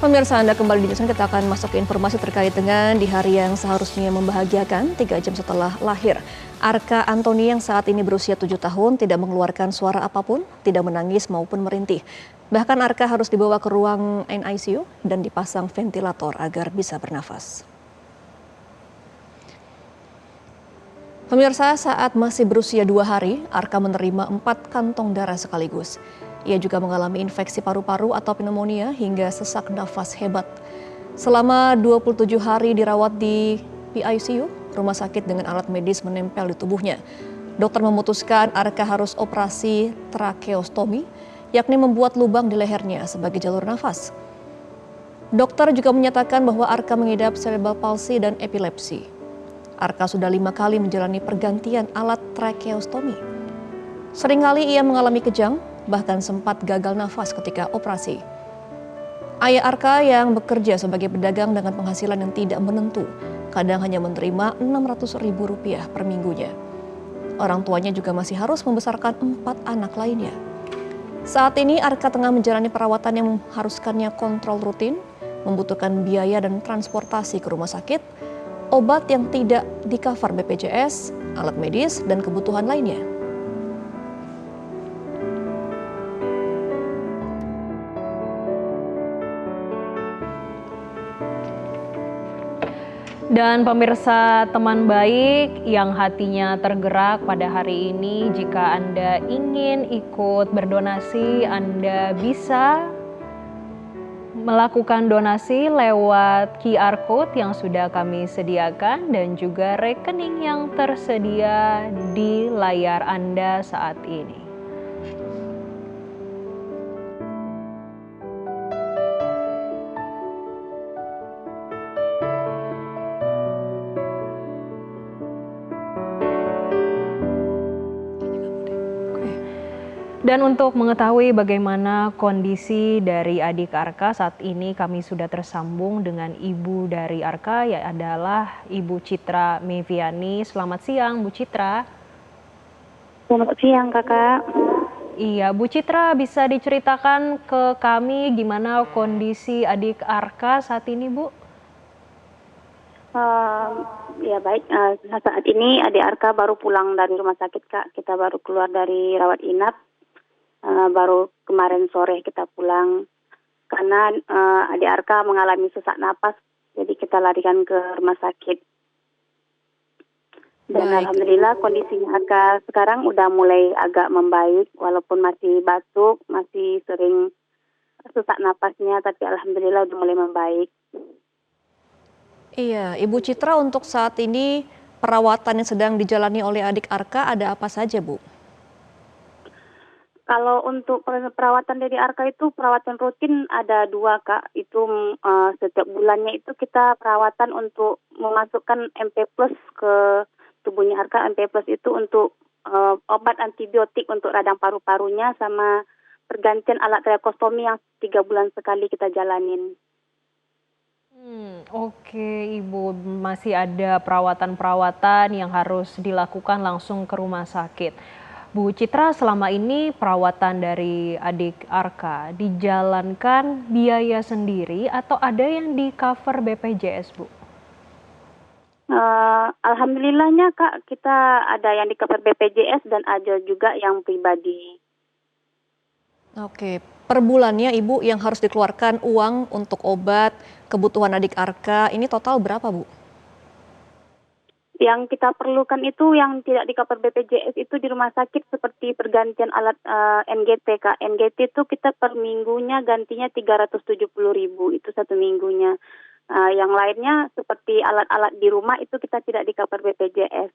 Pemirsa, Anda kembali di Newsroom. Kita akan masuk ke informasi terkait dengan di hari yang seharusnya membahagiakan 3 jam setelah lahir. Arka Antoni yang saat ini berusia 7 tahun tidak mengeluarkan suara apapun, tidak menangis maupun merintih. Bahkan Arka harus dibawa ke ruang NICU dan dipasang ventilator agar bisa bernafas. Pemirsa, saat masih berusia 2 hari, Arka menerima 4 kantong darah sekaligus. Ia juga mengalami infeksi paru-paru atau pneumonia hingga sesak nafas hebat. Selama 27 hari dirawat di PICU, rumah sakit dengan alat medis menempel di tubuhnya. Dokter memutuskan Arka harus operasi trakeostomi, yakni membuat lubang di lehernya sebagai jalur nafas. Dokter juga menyatakan bahwa Arka mengidap cerebral palsy dan epilepsi. Arka sudah 5 kali menjalani pergantian alat trakeostomi. Seringkali ia mengalami kejang, bahkan sempat gagal nafas ketika operasi. Ayah Arka yang bekerja sebagai pedagang dengan penghasilan yang tidak menentu, kadang hanya menerima Rp600.000 per minggunya. Orang tuanya juga masih harus membesarkan 4 anak lainnya. Saat ini Arka tengah menjalani perawatan yang mengharuskannya kontrol rutin, membutuhkan biaya dan transportasi ke rumah sakit, obat yang tidak di-cover BPJS, alat medis, dan kebutuhan lainnya. Dan pemirsa teman baik yang hatinya tergerak pada hari ini, jika Anda ingin ikut berdonasi, Anda bisa melakukan donasi lewat QR Code yang sudah kami sediakan dan juga rekening yang tersedia di layar Anda saat ini. Dan untuk mengetahui bagaimana kondisi dari adik Arka saat ini, kami sudah tersambung dengan ibu dari Arka, yang adalah Ibu Citra Meviani. Selamat siang, Bu Citra. Selamat siang, Kakak. Iya, Bu Citra, bisa diceritakan ke kami gimana kondisi adik Arka saat ini, Bu? Ya baik, saat ini adik Arka baru pulang dari rumah sakit, Kak. Kita baru keluar dari rawat inap. Baru kemarin sore kita pulang karena adik Arka mengalami sesak napas, jadi kita larikan ke rumah sakit. Dan Baik. Alhamdulillah kondisinya Arka sekarang udah mulai agak membaik, walaupun masih batuk, masih sering sesak napasnya, tapi Alhamdulillah udah mulai membaik. Iya, Ibu Citra, untuk saat ini perawatan yang sedang dijalani oleh adik Arka ada apa saja, Bu? Kalau untuk perawatan dari Arka itu perawatan rutin ada 2, Kak. Itu setiap bulannya itu kita perawatan untuk memasukkan MP Plus ke tubuhnya Arka. MP Plus itu untuk obat antibiotik untuk radang paru-parunya sama pergantian alat trakeostomi yang 3 bulan sekali kita jalanin. Oke, Ibu, masih ada perawatan-perawatan yang harus dilakukan langsung ke rumah sakit. Bu Citra, selama ini perawatan dari adik Arka dijalankan biaya sendiri atau ada yang di-cover BPJS, Bu? Alhamdulillahnya, Kak, kita ada yang di-cover BPJS dan ada juga yang pribadi. Oke, per bulannya Ibu yang harus dikeluarkan uang untuk obat, kebutuhan adik Arka, ini total berapa, Bu? Yang kita perlukan itu yang tidak di-cover BPJS itu di rumah sakit seperti pergantian alat NGT, Kak. NGT itu kita per minggunya gantinya 370.000, itu 1 minggunya. Yang lainnya seperti alat-alat di rumah itu kita tidak di-cover BPJS.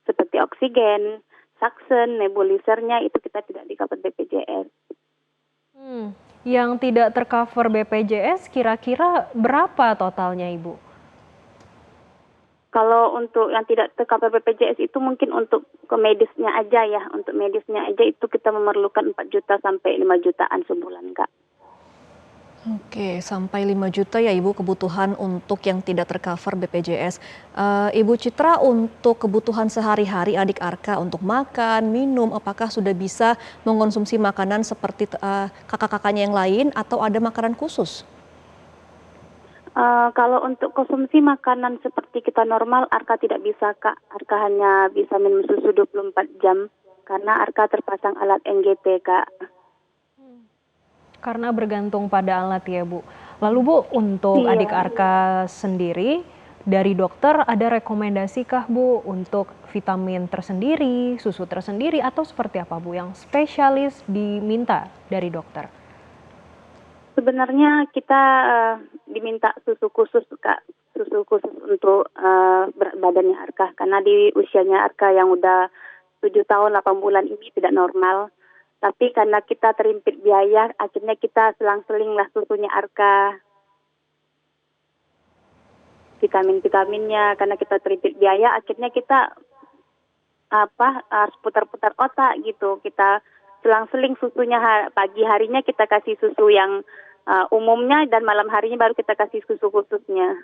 Seperti oksigen, suction, nebulisernya itu kita tidak di-cover BPJS. Yang tidak tercover BPJS kira-kira berapa totalnya, Ibu? Kalau untuk yang tidak tercover BPJS itu mungkin untuk ke medisnya aja ya. Untuk medisnya aja itu kita memerlukan 4 juta sampai 5 jutaan sebulan, Kak. Oke, sampai 5 juta ya Ibu kebutuhan untuk yang tidak tercover BPJS. Ibu Citra, untuk kebutuhan sehari-hari adik Arka untuk makan, minum, apakah sudah bisa mengonsumsi makanan seperti kakak-kakaknya yang lain atau ada makanan khusus? Kalau untuk konsumsi makanan seperti kita normal, Arka tidak bisa, Kak. Arka hanya bisa minum susu 24 jam karena Arka terpasang alat NGT, Kak. Karena bergantung pada alat ya Bu. Lalu Bu, untuk Iya. adik Arka sendiri, dari dokter ada rekomendasi kah Bu untuk vitamin tersendiri, susu tersendiri, atau seperti apa Bu yang spesialis diminta dari dokter? Sebenarnya kita diminta susu khusus, Kak. Susu khusus untuk berat badannya Arka. Karena di usianya Arka yang udah 7 tahun 8 bulan ini tidak normal. Tapi karena kita terimpit biaya, akhirnya kita selang-seling lah susunya Arka. Vitamin-vitaminnya, karena kita terimpit biaya, akhirnya kita harus putar-putar otak gitu. Kita selang-seling susunya, pagi harinya kita kasih susu yang umumnya dan malam harinya baru kita kasih susu khususnya.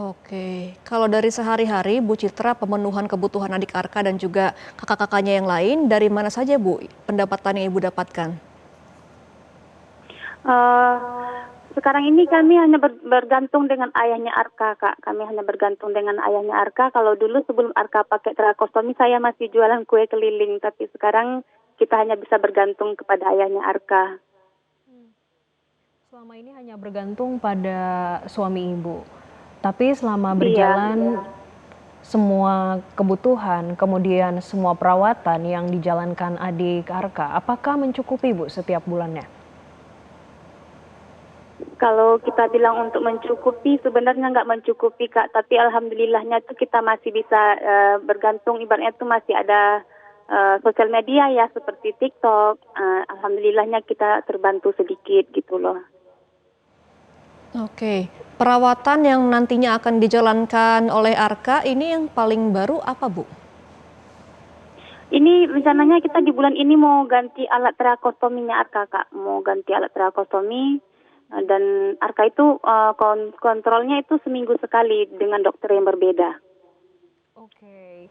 Oke, kalau dari sehari-hari Bu Citra pemenuhan kebutuhan adik Arka dan juga kakak-kakaknya yang lain dari mana saja Bu pendapatan yang Ibu dapatkan? Sekarang ini kami hanya bergantung dengan ayahnya Arka, Kak. Kami hanya bergantung dengan ayahnya Arka. Kalau dulu sebelum Arka pakai trakostomi saya masih jualan kue keliling, tapi sekarang kita hanya bisa bergantung kepada ayahnya Arka. Selama ini hanya bergantung pada suami Ibu. Tapi selama berjalan semua kebutuhan, kemudian semua perawatan yang dijalankan adik Arka, apakah mencukupi Bu setiap bulannya? Kalau kita bilang untuk mencukupi, sebenarnya nggak mencukupi, Kak. Tapi alhamdulillahnya tuh kita masih bisa bergantung, ibaratnya tuh masih ada sosial media ya, seperti TikTok. Alhamdulillahnya kita terbantu sedikit gitu loh. Oke, perawatan yang nantinya akan dijalankan oleh Arka ini yang paling baru apa Bu? Ini rencananya kita di bulan ini mau ganti alat trakostominya Arka, Kak. Mau ganti alat trakostomi dan Arka itu kontrolnya itu seminggu sekali dengan dokter yang berbeda. Oke,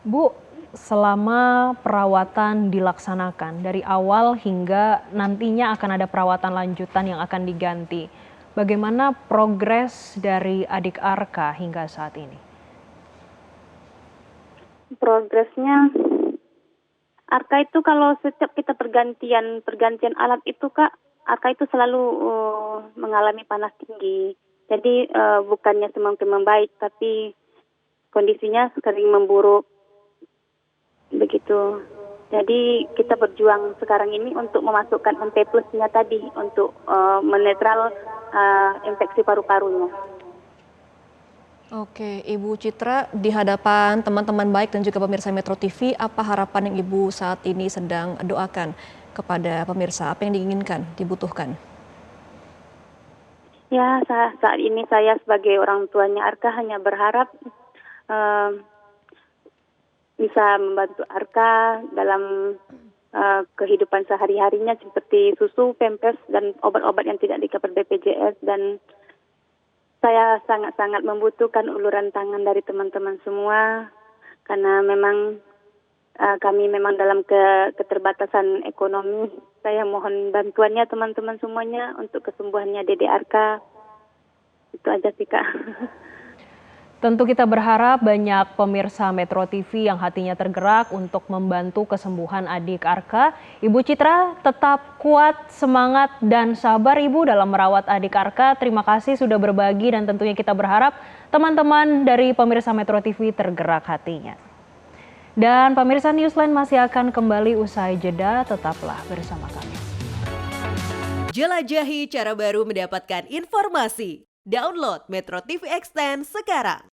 Bu, selama perawatan dilaksanakan dari awal hingga nantinya akan ada perawatan lanjutan yang akan diganti, bagaimana progres dari adik Arka hingga saat ini? Progresnya, Arka itu kalau setiap kita pergantian alat itu, Kak, Arka itu selalu mengalami panas tinggi. Jadi bukannya semakin membaik, tapi kondisinya sering memburuk. Begitu. Jadi kita berjuang sekarang ini untuk memasukkan MP Plus-nya tadi untuk menetral infeksi paru-parunya. Oke, Ibu Citra, di hadapan teman-teman baik dan juga pemirsa Metro TV, apa harapan yang Ibu saat ini sedang doakan kepada pemirsa? Apa yang diinginkan, dibutuhkan? Ya, saat ini saya sebagai orang tuanya Arka hanya berharap bisa membantu Arka dalam kehidupan sehari-harinya seperti susu, pampers, dan obat-obat yang tidak di-cover BPJS. Dan saya sangat-sangat membutuhkan uluran tangan dari teman-teman semua karena memang kami memang dalam keterbatasan ekonomi. Saya mohon bantuannya teman-teman semuanya untuk kesembuhannya Dede Arka. Itu aja sih, Kak. Tentu kita berharap banyak pemirsa Metro TV yang hatinya tergerak untuk membantu kesembuhan adik Arka. Ibu Citra tetap kuat, semangat, dan sabar Ibu dalam merawat adik Arka. Terima kasih sudah berbagi dan tentunya kita berharap teman-teman dari pemirsa Metro TV tergerak hatinya. Dan pemirsa Newsline masih akan kembali usai jeda, tetaplah bersama kami. Jelajahi cara baru mendapatkan informasi. Download Metro TV Extend sekarang.